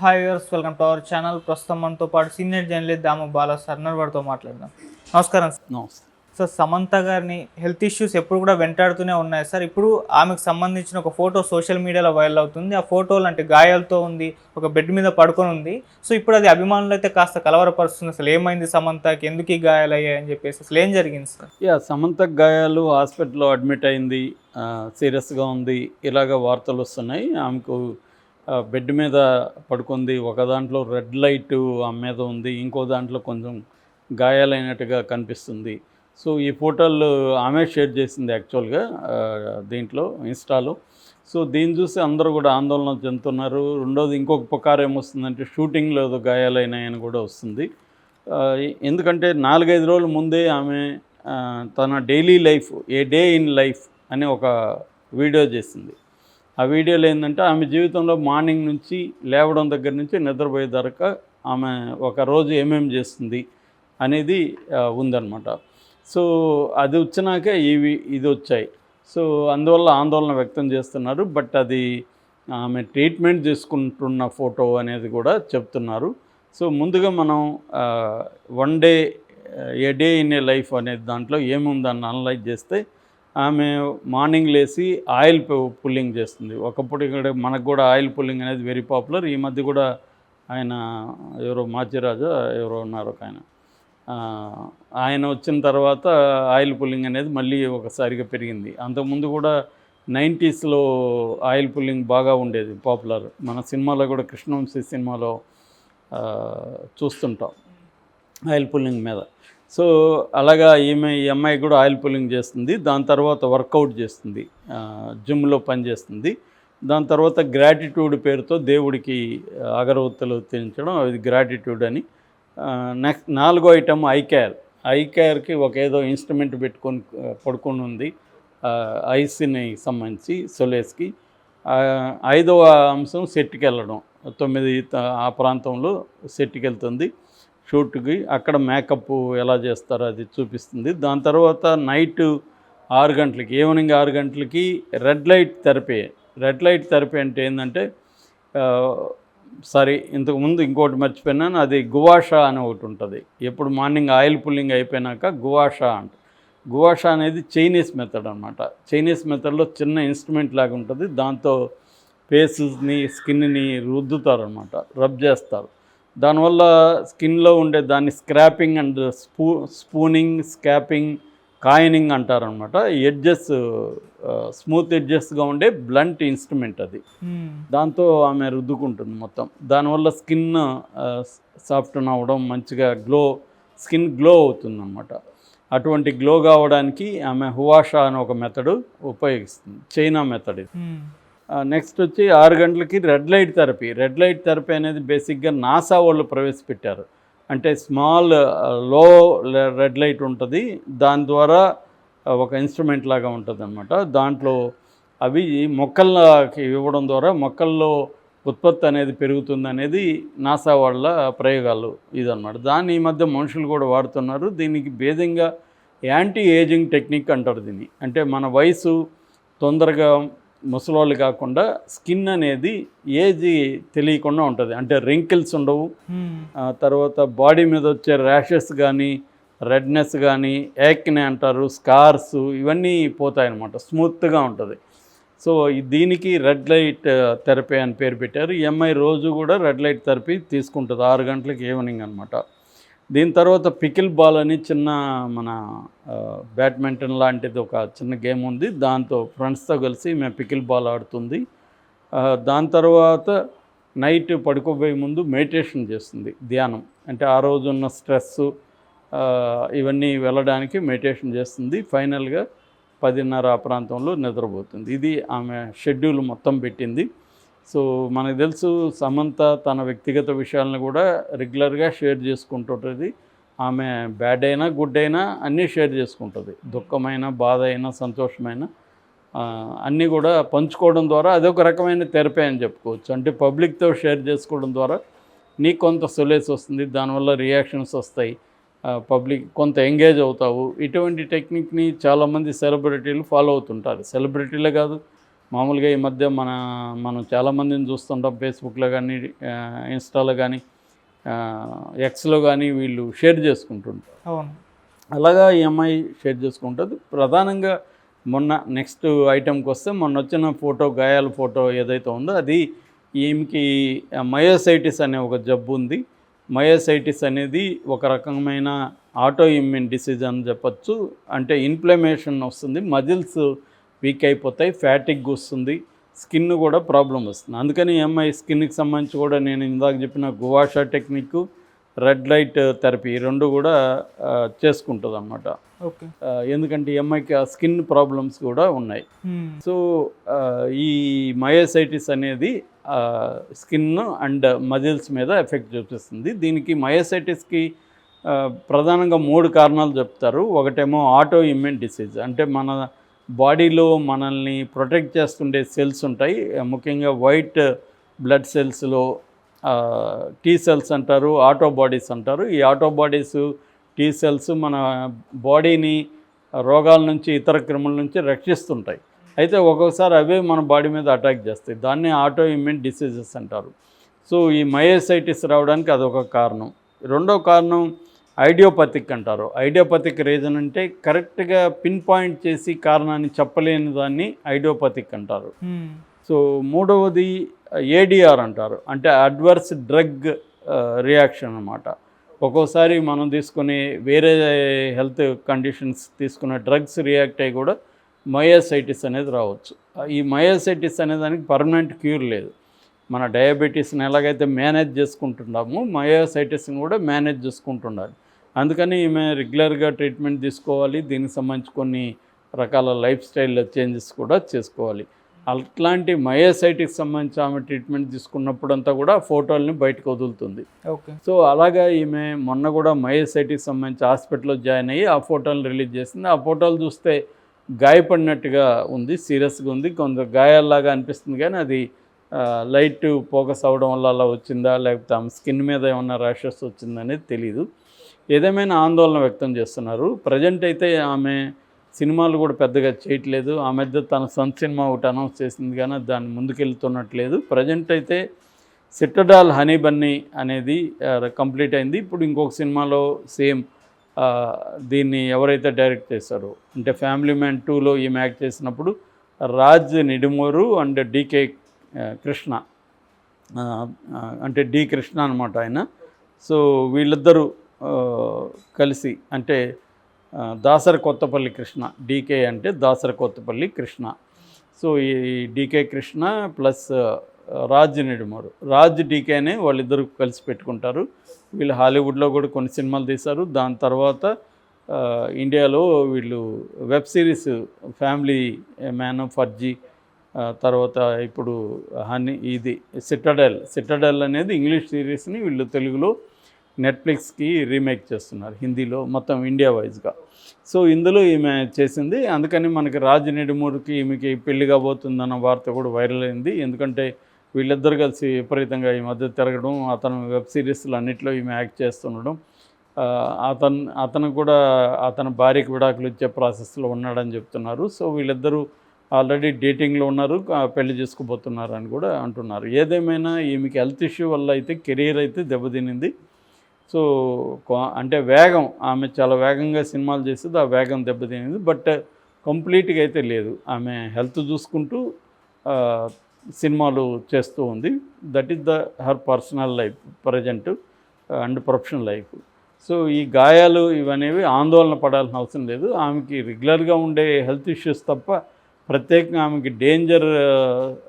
Hi viewers, welcome to our channel. ప్రస్తుతం మనతో పాటు సీనియర్ జర్నలిస్ట్ దాము బాలా సర్నర్ వారితో మాట్లాడదాం. నమస్కారం సార్. నమస్తే. సార్, సమంత గారిని హెల్త్ ఇష్యూస్ ఎప్పుడు కూడా వెంటాడుతూనే ఉన్నాయి సార్. ఇప్పుడు ఆమెకు సంబంధించిన ఒక ఫోటో సోషల్ మీడియాలో వైరల్ అవుతుంది. ఆ ఫోటోలు అంటే గాయాలతో ఉంది, ఒక బెడ్ మీద పడుకొని ఉంది. సో ఇప్పుడు అది అభిమానులు అయితే కాస్త కలవరపరుస్తుంది. అసలు ఏమైంది సమంతకి, ఎందుకు ఈ గాయాలు అయ్యాయి అని చెప్పేసి అసలు ఏం జరిగింది సార్? సమంతకు గాయాలు, హాస్పిటల్లో అడ్మిట్ అయింది, సీరియస్గా ఉంది, ఇలాగ వార్తలు వస్తున్నాయి. ఆమెకు బెడ్ మీద పడుకుంది, ఒక దాంట్లో రెడ్ లైట్ ఆమె మీద ఉంది, ఇంకో దాంట్లో కొంచెం గాయాలైనట్టుగా కనిపిస్తుంది. సో ఈ ఫోటోలు ఆమె షేర్ చేసింది యాక్చువల్గా దీంట్లో ఇన్స్టాలో. సో దీన్ని చూసి అందరూ కూడా ఆందోళన చెందుతున్నారు. రెండోది ఇంకొక పుకారు ఏమొస్తుందంటే షూటింగ్లో ఏదో గాయాలైనాయని కూడా వస్తుంది. ఎందుకంటే 4-5 రోజుల ముందే ఆమె తన daily life, A day in life అని ఒక వీడియో చేసింది. ఆ వీడియోలో ఏంటంటే ఆమె జీవితంలో మార్నింగ్ నుంచి లేవడం దగ్గర నుంచి నిద్రపోయే దాకా ఆమె ఒక రోజు ఏమేమి చేస్తుంది అనేది ఉందన్నమాట. సో అది వచ్చినాక ఇది వచ్చాయి. సో అందువల్ల ఆందోళన వ్యక్తం చేస్తున్నారు. బట్ అది ఆమె ట్రీట్మెంట్ చేసుకుంటున్న ఫోటో అనేది కూడా చెప్తున్నారు. సో ముందుగా మనం one day, A day in a life అనేది దాంట్లో ఏముందని అనలైజ్ చేస్తే ఆమె మార్నింగ్ లేచి ఆయిల్ పుల్లింగ్ చేస్తుంది. ఒకప్పుడు ఇక్కడ మనకు కూడా ఆయిల్ పుల్లింగ్ అనేది వెరీ పాపులర్. ఈ మధ్య కూడా ఆయన ఎవరో మాచిరాజా ఎవరో ఉన్నారు ఒక ఆయన వచ్చిన తర్వాత ఆయిల్ పుల్లింగ్ అనేది మళ్ళీ ఒకసారిగా పెరిగింది. అంతకుముందు కూడా 90sలో ఆయిల్ పుల్లింగ్ బాగా ఉండేది, పాపులర్. మన సినిమాలో కూడా కృష్ణవంశీ సినిమాలో చూస్తుంటాం ఆయిల్ పుల్లింగ్ మీద. సో అలాగా ఈ అమ్మాయి కూడా ఆయిల్ పుల్లింగ్ చేస్తుంది. దాని తర్వాత వర్కౌట్ చేస్తుంది, జిమ్లో పనిచేస్తుంది. దాని తర్వాత గ్రాటిట్యూడ్ పేరుతో దేవుడికి అగరవత్తులు తెంచడం, అది గ్రాటిట్యూడ్ అని. నెక్స్ట్ 4వ ఐటమ్ ఐ కేర్కి ఒక ఏదో ఇన్స్ట్రుమెంట్ పెట్టుకొని పడుకొని ఉంది, ఐస్ని సంబంధించి సొలేస్కి. 5వ అంశం సెట్కి వెళ్ళడం, 9 ఆ ప్రాంతంలో సెట్కి వెళ్తుంది షూట్కి. అక్కడ మేకప్ ఎలా చేస్తారో అది చూపిస్తుంది. దాని తర్వాత నైట్ 6 గంటలకి, ఈవినింగ్ 6 గంటలకి రెడ్ లైట్ థెరపీ అంటే ఏంటంటే ఇంతకుముందు ఇంకోటి మర్చిపోయినాను, అది గువాషా అని ఒకటి ఉంటుంది. ఎప్పుడు మార్నింగ్ ఆయిల్ పుల్లింగ్ అయిపోయినాక గువాషా అనేది చైనీస్ మెథడ్ అనమాట. చైనీస్ మెథడ్లో చిన్న ఇన్స్ట్రుమెంట్ లాగా ఉంటుంది, దాంతో ఫేసెస్ని, స్కిన్ని రుద్దుతారనమాట, రబ్ చేస్తారు. దానివల్ల స్కిన్లో ఉండే దాన్ని స్క్రాపింగ్ అండ్ స్పూనింగ్, స్కాపింగ్, కాయినింగ్ అంటారనమాట. ఎడ్జెస్, స్మూత్ ఎడ్జెస్గా ఉండే బ్లంట్ ఇన్స్ట్రుమెంట్ అది. దాంతో ఆమె రుద్దుకుంటుంది మొత్తం. దానివల్ల స్కిన్ సాఫ్ట్న్ అవ్వడం, మంచిగా స్కిన్ గ్లో అవుతుందన్నమాట. అటువంటి గ్లో కావడానికి ఆమె హువాషా అని ఒక మెథడ్ ఉపయోగిస్తుంది, చైనా మెథడ్ ఇది. నెక్స్ట్ వచ్చి 6 గంటలకి రెడ్ లైట్ థెరపీ అనేది బేసిక్గా నాసా వాళ్ళు ప్రవేశపెట్టారు. అంటే స్మాల్ లో రెడ్ లైట్ ఉంటుంది, దాని ద్వారా ఒక ఇన్స్ట్రుమెంట్ లాగా ఉంటుంది అనమాట. దాంట్లో అవి మొక్కలకి ఇవ్వడం ద్వారా మొక్కల్లో ఉత్పత్తి అనేది పెరుగుతుంది అనేది నాసా వాళ్ళ ప్రయోగాలు ఇదన్నమాట. దాన్ని ఈ మధ్య మనుషులు కూడా వాడుతున్నారు. దీనికి భేదంగా యాంటీ ఏజింగ్ టెక్నిక్ అంటారు దీన్ని. అంటే మన వయసు తొందరగా ముసలోళ్ళు కాకుండా స్కిన్ అనేది ఏజ్ తెలియకుండా ఉంటుంది. అంటే రింకిల్స్ ఉండవు, తర్వాత బాడీ మీద వచ్చే ర్యాషెస్ కానీ, రెడ్నెస్ కానీ, యాక్నే అంటారు, స్కార్స్, ఇవన్నీ పోతాయన్నమాట, స్మూత్గా ఉంటుంది. సో దీనికి రెడ్ లైట్ థెరపీ అని పేరు పెట్టారు. ఈ అమ్మాయి రోజు కూడా రెడ్ లైట్ థెరపీ తీసుకుంటుంది 6 గంటలకి ఈవినింగ్ అనమాట. దీని తర్వాత పికిల్ బాల్ అని చిన్న మన బ్యాడ్మింటన్ లాంటిది ఒక చిన్న గేమ్ ఉంది, దాంతో ఫ్రెండ్స్తో కలిసి మేము పికిల్ బాల్ ఆడుతుంది. దాని తర్వాత నైట్ పడుకోబోయే ముందు మెడిటేషన్ చేస్తుంది, ధ్యానం. అంటే ఆ రోజు ఉన్న స్ట్రెస్ ఇవన్నీ వెళ్ళడానికి మెడిటేషన్ చేస్తుంది. ఫైనల్గా 10:30 ఆ ప్రాంతంలో నిద్రపోతుంది. ఇది ఆమె షెడ్యూల్ మొత్తం పెట్టింది. సో మనకు తెలుసు సమంత తన వ్యక్తిగత విషయాలను కూడా రెగ్యులర్గా షేర్ చేసుకుంటుంటుంది. ఆమె బ్యాడ్ అయినా గుడ్ అయినా అన్నీ షేర్ చేసుకుంటుంది. దుఃఖమైన, బాధ అయినా, సంతోషమైన అన్నీ కూడా పంచుకోవడం ద్వారా అదొక రకమైన థెరపీ అని చెప్పుకోవచ్చు. అంటే పబ్లిక్తో షేర్ చేసుకోవడం ద్వారా నీకు కొంత సొలేస్ వస్తుంది, దానివల్ల రియాక్షన్స్ వస్తాయి, పబ్లిక్ కొంత ఎంగేజ్ అవుతావు. ఇటువంటి టెక్నిక్ని చాలామంది సెలబ్రిటీలు ఫాలో అవుతుంటారు. సెలబ్రిటీలే కాదు, మామూలుగా ఈ మధ్య మనం చాలామందిని చూస్తుంటాం ఫేస్బుక్లో కానీ, ఇన్స్టాలో కానీ, ఎక్స్లో కానీ వీళ్ళు షేర్ చేసుకుంటుంటారు. అవును. అలాగా ఈ అమ్మాయి షేర్ చేసుకుంటుంది. ప్రధానంగా నెక్స్ట్ ఐటెంకి వస్తే మొన్న వచ్చిన ఫోటో, గాయాల ఫోటో ఏదైతే ఉందో అది ఈమెకి మయోసైటిస్ అనే ఒక జబ్బు ఉంది. మయోసైటిస్ అనేది ఒక రకమైన ఆటో ఇమ్యూన్ డిసీజ్ అని చెప్పచ్చు. అంటే ఇన్ఫ్లమేషన్ వస్తుంది, మజిల్స్ వీక్ అయిపోతాయి, ఫ్యాటిక్ వస్తుంది, స్కిన్ కూడా ప్రాబ్లం వస్తుంది. అందుకని ఈ అమ్మాయి స్కిన్కి సంబంధించి కూడా నేను ఇందాక చెప్పిన గువాషా టెక్నిక్, రెడ్ లైట్ థెరపీ రెండు కూడా చేసుకుంటుంది అన్నమాట. ఓకే. ఎందుకంటే ఈ అమ్మాయికి ఆ స్కిన్ ప్రాబ్లమ్స్ కూడా ఉన్నాయి. సో ఈ మయోసైటిస్ అనేది స్కిన్ అండ్ మజిల్స్ మీద ఎఫెక్ట్ చూపిస్తుంది. దీనికి మయోసైటిస్కి ప్రధానంగా 3 కారణాలు చెప్తారు. ఒకటేమో ఆటో ఇమ్యూన్ డిసీజ్, అంటే మన బాడీలో మనల్ని ప్రొటెక్ట్ చేస్తుండే సెల్స్ ఉంటాయి. ముఖ్యంగా వైట్ బ్లడ్ సెల్స్లో టీ సెల్స్ అంటారు, ఆటో బాడీస్ అంటారు. ఈ ఆటో బాడీస్, టీ సెల్స్ మన బాడీని రోగాల నుంచి, ఇతర క్రిముల నుంచి రక్షిస్తుంటాయి. అయితే ఒక్కొక్కసారి అవే మన బాడీ మీద అటాక్ చేస్తాయి. దాన్ని ఆటో ఇమ్యూన్ డిసీజెస్ అంటారు. సో ఈ మయోసైటిస్ రావడానికి అదొక కారణం. రెండో కారణం ఐడియోపతిక్ అంటారు. ఐడియోపతిక్ రీజన్ అంటే కరెక్ట్గా పిన్ పాయింట్ చేసి కారణాన్ని చెప్పలేని దాన్ని ఐడియోపతిక్ అంటారు. సో మూడవది ఏడిఆర్ అంటారు, అంటే అడ్వర్స్ డ్రగ్ రియాక్షన్ అన్నమాట. ఒక్కోసారి మనం తీసుకునే వేరే హెల్త్ కండిషన్స్ తీసుకునే డ్రగ్స్ రియాక్ట్ అయ్యి కూడా మయోసైటిస్ అనేది రావచ్చు. ఈ మయోసైటిస్ అనే దానికి పర్మనెంట్ క్యూర్ లేదు. మన డయాబెటీస్ని ఎలాగైతే మేనేజ్ చేసుకుంటున్నామో మయోసైటిస్ని కూడా మేనేజ్ చేసుకుంటుండాలి. అందుకని ఈమె రెగ్యులర్గా ట్రీట్మెంట్ తీసుకోవాలి. దీనికి సంబంధించి కొన్ని రకాల లైఫ్ స్టైల్ చేంజెస్ కూడా చేసుకోవాలి. అట్లాంటి మయోసైటిస్ సంబంధించి ఆమె ట్రీట్మెంట్ తీసుకున్నప్పుడంతా కూడా ఫోటోల్ని బయటకు వదులుతుంది. ఓకే. సో అలాగా ఈమె మొన్న కూడా మయోసైటిస్ సంబంధించి హాస్పిటల్లో జాయిన్ అయ్యి ఆ ఫోటోలను రిలీజ్ చేసింది. ఆ ఫోటోలు చూస్తే గాయపడినట్టుగా ఉంది, సీరియస్గా ఉంది, కొంత గాయాల్లాగా అనిపిస్తుంది. కానీ అది లైట్ ఫోకస్ అవ్వడం వల్ల అలా వచ్చిందా, లేకపోతే ఆమె స్కిన్ మీద ఏమన్నా ర్యాషెస్ వచ్చిందనేది తెలీదు. ఏదేమైనా ఆందోళన వ్యక్తం చేస్తున్నారు. ప్రజెంట్ అయితే ఆమె సినిమాలు కూడా పెద్దగా చేయట్లేదు. ఆ మధ్య తన సొంత సినిమా ఒకటి అనౌన్స్ చేసింది, కానీ దాన్ని ముందుకెళ్తున్నట్లేదు. ప్రజెంట్ అయితే సిట్టడాల్ హనీ బన్నీ అనేది కంప్లీట్ అయింది. ఇప్పుడు ఇంకొక సినిమాలో సేమ్ దీన్ని ఎవరైతే డైరెక్ట్ చేశారో, అంటే ఫ్యామిలీ మ్యాన్ 2లో ఈమె యాక్ట్ చేసినప్పుడు రాజ్ నిడుమూరు అండ్ డికే కృష్ణ, అంటే డి కృష్ణ అనమాట ఆయన. సో వీళ్ళిద్దరూ కలిసి, అంటే దాసరి కొత్తపల్లి కృష్ణ, డీకే అంటే దాసరి కొత్తపల్లి కృష్ణ. సో ఈ డీకే కృష్ణ ప్లస్ రాజ్ నిడుమూరు, రాజ్ డీకేనే వాళ్ళిద్దరూ కలిసి పెట్టుకుంటారు. వీళ్ళు హాలీవుడ్లో కూడా కొన్ని సినిమాలు తీశారు. దాని తర్వాత ఇండియాలో వీళ్ళు web series family man, Farzi, తర్వాత ఇప్పుడు ఇది సిట్టడెల్ అనేది ఇంగ్లీష్ సిరీస్ని వీళ్ళు తెలుగులో నెట్ఫ్లిక్స్కి రీమేక్ చేస్తున్నారు, హిందీలో, మొత్తం ఇండియా వైజ్గా. సో ఇందులో ఈమె చేసింది. అందుకని మనకి రాజ్ నిడుమూరుకి ఈమెకి పెళ్లి కాబోతుందన్న వార్త కూడా వైరల్ అయింది. ఎందుకంటే వీళ్ళిద్దరు కలిసి విపరీతంగా ఈ మధ్య తిరగడం, అతను వెబ్ సిరీస్లు అన్నింటిలో ఈమె యాక్ట్ చేస్తుండడం, అతను కూడా అతని భార్యకి విడాకులు ఇచ్చే ప్రాసెస్లో ఉన్నాడని చెప్తున్నారు. సో వీళ్ళిద్దరూ ఆల్రెడీ డేటింగ్లో ఉన్నారు, పెళ్లి చేసుకోబోతున్నారు అని కూడా అంటున్నారు. ఏదేమైనా ఈమెకి హెల్త్ ఇష్యూ వల్ల అయితే కెరీర్ అయితే దెబ్బతినింది. సో అంటే వేగం, ఆమె చాలా వేగంగా సినిమాలు చేసేది, ఆ వేగం దెబ్బతినింది. బట్ కంప్లీట్గా అయితే లేదు. ఆమె హెల్త్ చూసుకుంటూ సినిమాలు చేస్తూ ఉంది. That is her personal life present and professional life. So ఈ గాయాలు ఇవనేవి ఆందోళన పడాల్సిన అవసరం లేదు. ఆమెకి రెగ్యులర్గా ఉండే హెల్త్ ఇష్యూస్ తప్ప ప్రత్యేకంగా ఆమెకి డేంజర్